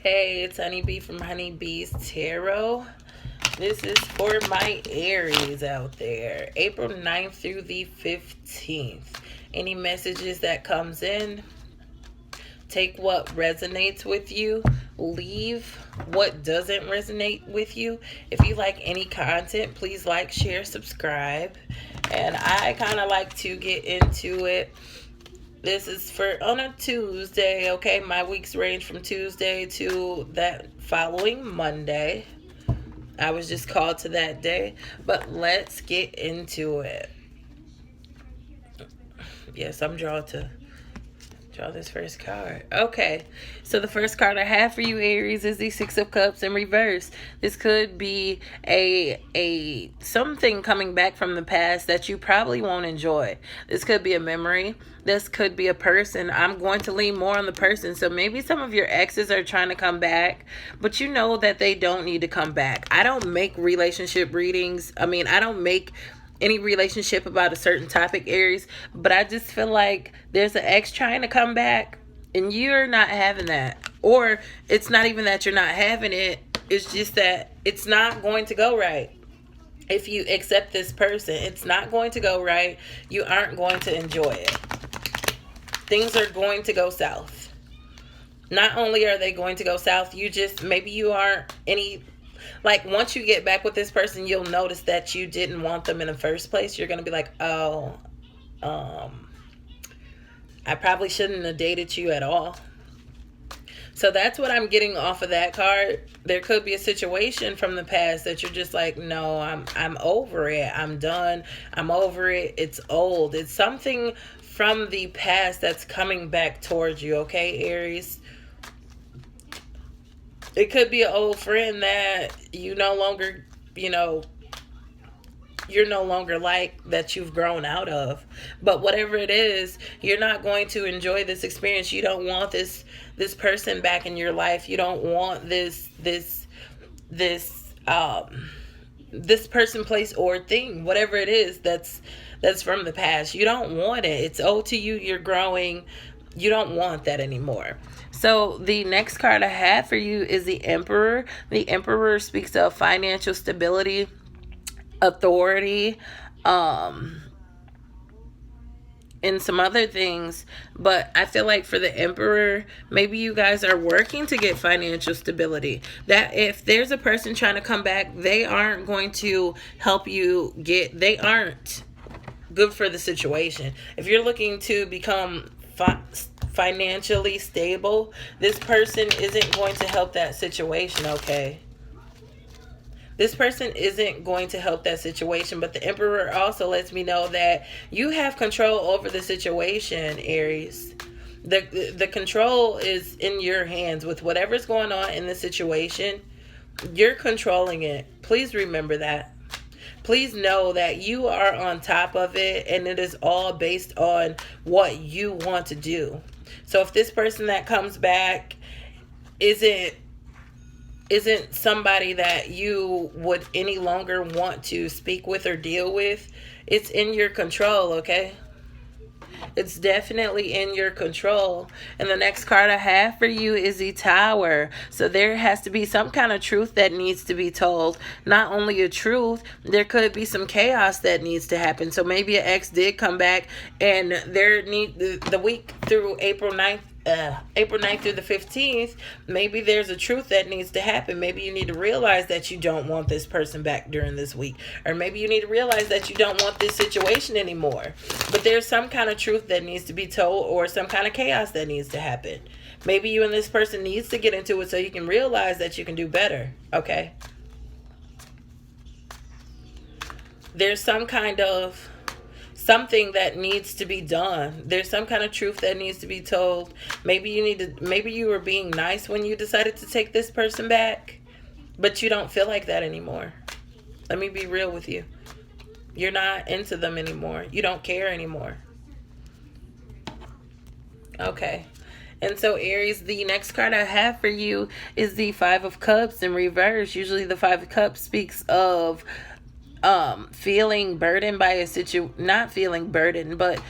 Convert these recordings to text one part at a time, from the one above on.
Hey, it's Honeybee from Honeybee's Tarot. This is for my Aries out there. April 9th through the 15th. Any messages that comes in, take what resonates with you, leave what doesn't resonate with you. If you like any content, please like, share, subscribe. And I kind of like to get into it. This is for on a Tuesday, okay? My weeks range from Tuesday to that following Monday. I was just called to that day. But let's get into it. Yes, I'm drawn to draw this first card. Okay, so the first card I have for you, Aries, is the Six of Cups in reverse. This could be a something coming back from the past that you probably won't enjoy. This could be a memory. This could be a person. I'm going to lean more on the person. So maybe some of your exes are trying to come back, but you know that they don't need to come back. I don't make relationship readings. I don't make any relationship about a certain topic, Aries, but I just feel like there's an ex trying to come back and you're not having that. Or it's not even that you're not having it, it's just that it's not going to go right. If you accept this person, it's not going to go right. You aren't going to enjoy it. Things are going to go south. Not only are they going to go south, maybe you aren't any. Like, once you get back with this person, you'll notice that you didn't want them in the first place. You're going to be like, oh, I probably shouldn't have dated you at all. So that's what I'm getting off of that card. There could be a situation from the past that you're just like, no, I'm over it. I'm done. I'm over it. It's old. It's something from the past that's coming back towards you, okay, Aries? It could be an old friend that you no longer, you're no longer like, that you've grown out of. But whatever it is, you're not going to enjoy this experience. You don't want this person back in your life. You don't want this person, place, or thing, whatever it is that's from the past. You don't want it. It's old to you. You're growing. You don't want that anymore. So the next card I have for you is the Emperor. The Emperor speaks of financial stability, authority, and some other things. But I feel like for the Emperor, maybe you guys are working to get financial stability. That if there's a person trying to come back, they aren't going to help you they aren't good for the situation. If you're looking to become financially stable, this person isn't going to help that situation, okay? This person isn't going to help that situation, but the Emperor also lets me know that you have control over the situation, Aries. The control is in your hands with whatever's going on in the situation. You're controlling it. Please remember that. Please know that you are on top of it, and it is all based on what you want to do. So if this person that comes back isn't somebody that you would any longer want to speak with or deal with, it's in your control, okay? It's definitely in your control. And the next card I have for you is the Tower. So there has to be some kind of truth that needs to be told. Not only a truth, there could be some chaos that needs to happen. So maybe an ex did come back, and the week through April 9th through the 15th, maybe there's a truth that needs to happen. Maybe you need to realize that you don't want this person back during this week. Or maybe you need to realize that you don't want this situation anymore. But there's some kind of truth that needs to be told, or some kind of chaos that needs to happen. Maybe you and this person needs to get into it so you can realize that you can do better, okay? There's some kind of something that needs to be done. There's some kind of truth that needs to be told. Maybe you were being nice when you decided to take this person back, but you don't feel like that anymore. Let me be real with you. You're not into them anymore. You don't care anymore. Okay. And so, Aries, the next card I have for you is the Five of Cups in reverse. Usually the Five of Cups speaks of feeling burdened by not feeling burdened, but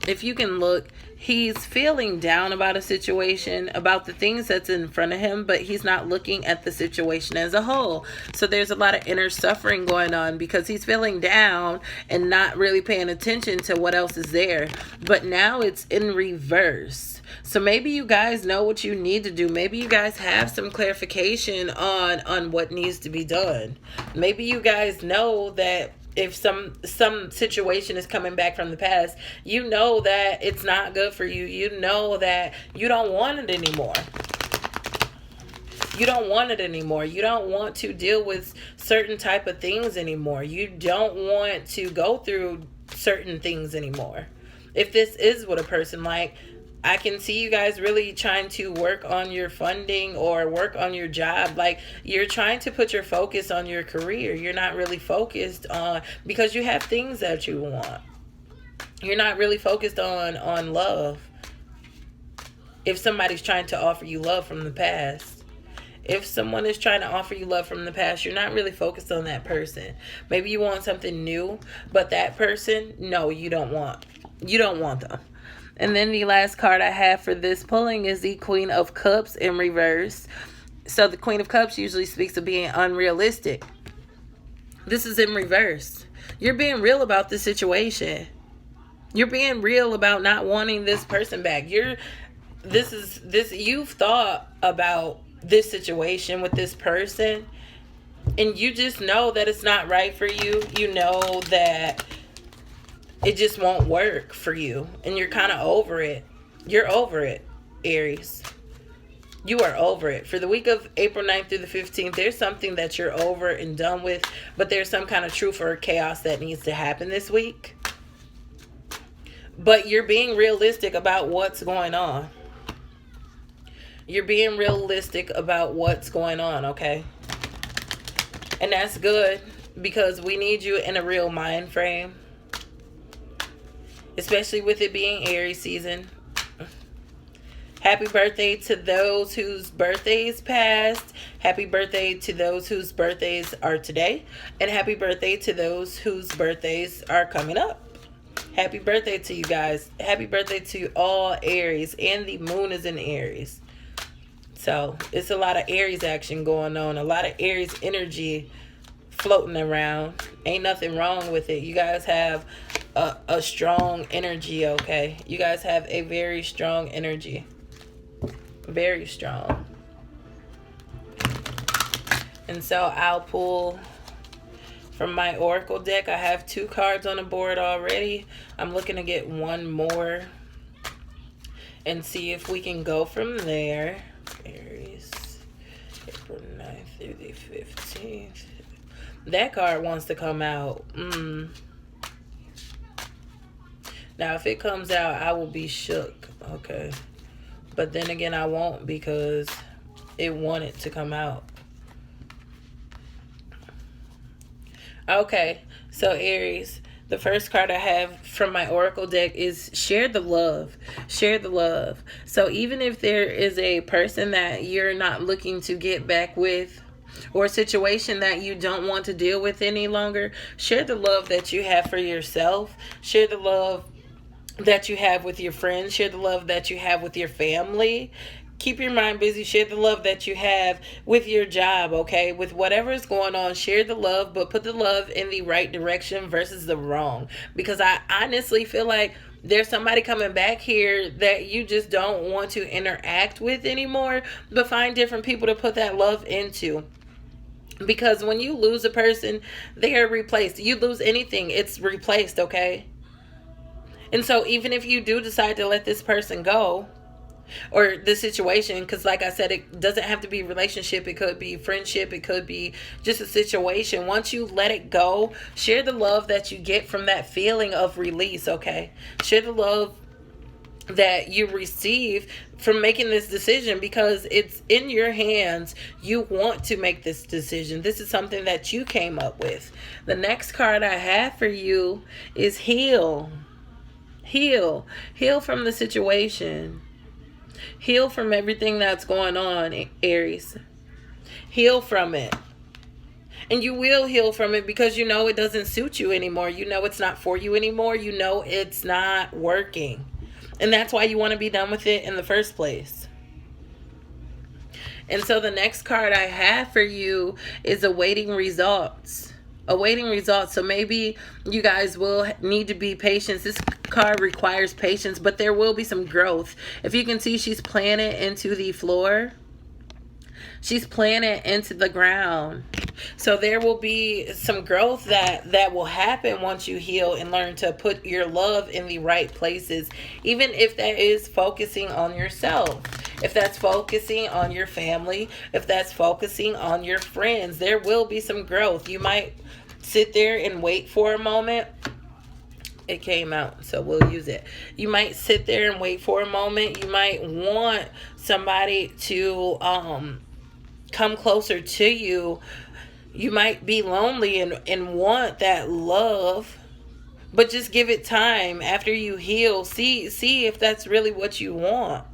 if you can look, he's feeling down about a situation, about the things that's in front of him, but he's not looking at the situation as a whole. So there's a lot of inner suffering going on because he's feeling down and not really paying attention to what else is there. But now it's in reverse. So maybe you guys know what you need to do. Maybe you guys have some clarification on what needs to be done. Maybe you guys know that if some situation is coming back from the past, you know that it's not good for you. You know that you don't want it anymore. You don't want it anymore. You don't want to deal with certain type of things anymore. You don't want to go through certain things anymore. If this is what a person like, I can see you guys really trying to work on your funding or work on your job. Like, you're trying to put your focus on your career. You're not really focused on, because you have things that you want. You're not really focused on love. If somebody's trying to offer you love from the past. If someone is trying to offer you love from the past, you're not really focused on that person. Maybe you want something new, but that person, no, you don't want. You don't want them. And then the last card I have for this pulling is the Queen of Cups in reverse. So the Queen of Cups usually speaks of being unrealistic. This is in reverse. You're being real about the situation. You're being real about not wanting this person back. You've thought about this situation with this person, and you just know that it's not right for you. You know that it just won't work for you. And you're kind of over it. You're over it, Aries. You are over it. For the week of April 9th through the 15th, there's something that you're over and done with. But there's some kind of truth or chaos that needs to happen this week. But you're being realistic about what's going on. You're being realistic about what's going on, okay? And that's good, because we need you in a real mind frame. Especially with it being Aries season. Happy birthday to those whose birthdays passed. Happy birthday to those whose birthdays are today. And happy birthday to those whose birthdays are coming up. Happy birthday to you guys. Happy birthday to all Aries. And the moon is in Aries. So it's a lot of Aries action going on. A lot of Aries energy floating around. Ain't nothing wrong with it. You guys have a strong energy, okay? You guys have a very strong energy. Very strong. And so I'll pull from my Oracle deck. I have 2 cards on the board already. I'm looking to get one more and see if we can go from there. Aries, April 9th through the 15th. That card wants to come out. Now, if it comes out, I will be shook. Okay. But then again, I won't, because it wanted to come out. Okay. So, Aries, the first card I have from my Oracle deck is share the love. Share the love. So, even if there is a person that you're not looking to get back with, or a situation that you don't want to deal with any longer, share the love that you have for yourself. Share the love that you have with your friends. Share the love that you have with your family. Keep your mind busy. Share the love that you have with your job, okay? With whatever is going on, share the love, but put the love in the right direction versus the wrong. Because I honestly feel like there's somebody coming back here that you just don't want to interact with anymore, but find different people to put that love into. Because when you lose a person, they are replaced. You lose anything, it's replaced, okay? And so even if you do decide to let this person go, or the situation, because like I said, it doesn't have to be a relationship. It could be friendship. It could be just a situation. Once you let it go, share the love that you get from that feeling of release, okay? Share the love that you receive from making this decision, because it's in your hands. You want to make this decision. This is something that you came up with. The next card I have for you is heal. Heal. Heal from the situation. Heal from everything that's going on, Aries. Heal from it. And you will heal from it, because you know it doesn't suit you anymore. You know it's not for you anymore. You know it's not working. And that's why you want to be done with it in the first place. And so the next card I have for you is awaiting results. Awaiting results. So maybe you guys will need to be patient. This card requires patience, but there will be some growth. If you can see, she's planting it into the floor. She's planting it into the ground. So there will be some growth that will happen once you heal and learn to put your love in the right places. Even if that is focusing on yourself. If that's focusing on your family. If that's focusing on your friends. There will be some growth. You might sit there and wait for a moment. It came out, so we'll use it. You might sit there and wait for a moment. You might want somebody to come closer to you. You might be lonely and want that love, but just give it time. After you heal, see if that's really what you want.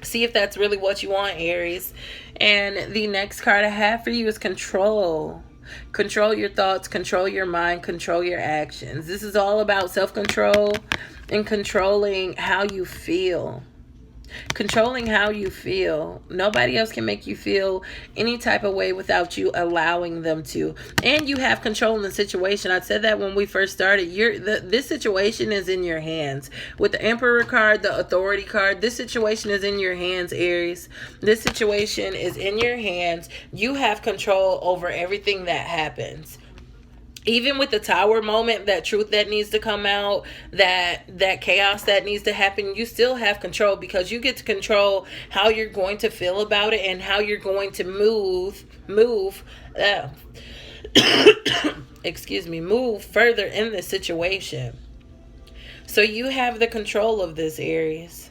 See if that's really what you want, Aries. And the next card I have for you is control. Control your thoughts, control your mind, control your actions. This is all about self-control and controlling how you feel. Controlling how you feel. Nobody else can make you feel any type of way without you allowing them to. And you have control in the situation. I said that when we first started. This situation is in your hands. With the Emperor card, the Authority card, this situation is in your hands, Aries. This situation is in your hands. You have control over everything that happens. Even with the Tower moment, that truth that needs to come out, that chaos that needs to happen, you still have control, because you get to control how you're going to feel about it and how you're going to move move further in this situation. So you have the control of this, Aries.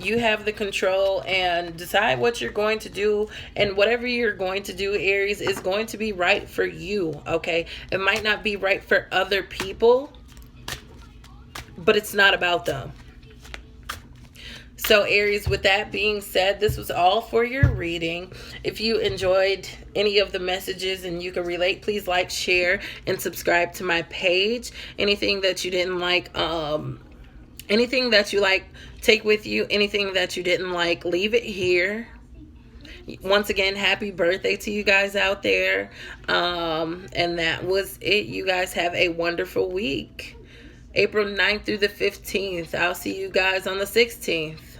You have the control, and decide what you're going to do, and whatever you're going to do, Aries, is going to be right for you, okay? It might not be right for other people, but it's not about them. So Aries, with that being said, this was all for your reading. If you enjoyed any of the messages and you can relate, please like, share, and subscribe to my page. Anything that you didn't like, anything that you like, take with you. Anything that you didn't like, leave it here. Once again, happy birthday to you guys out there. And that was it. You guys have a wonderful week. April 9th through the 15th. I'll see you guys on the 16th.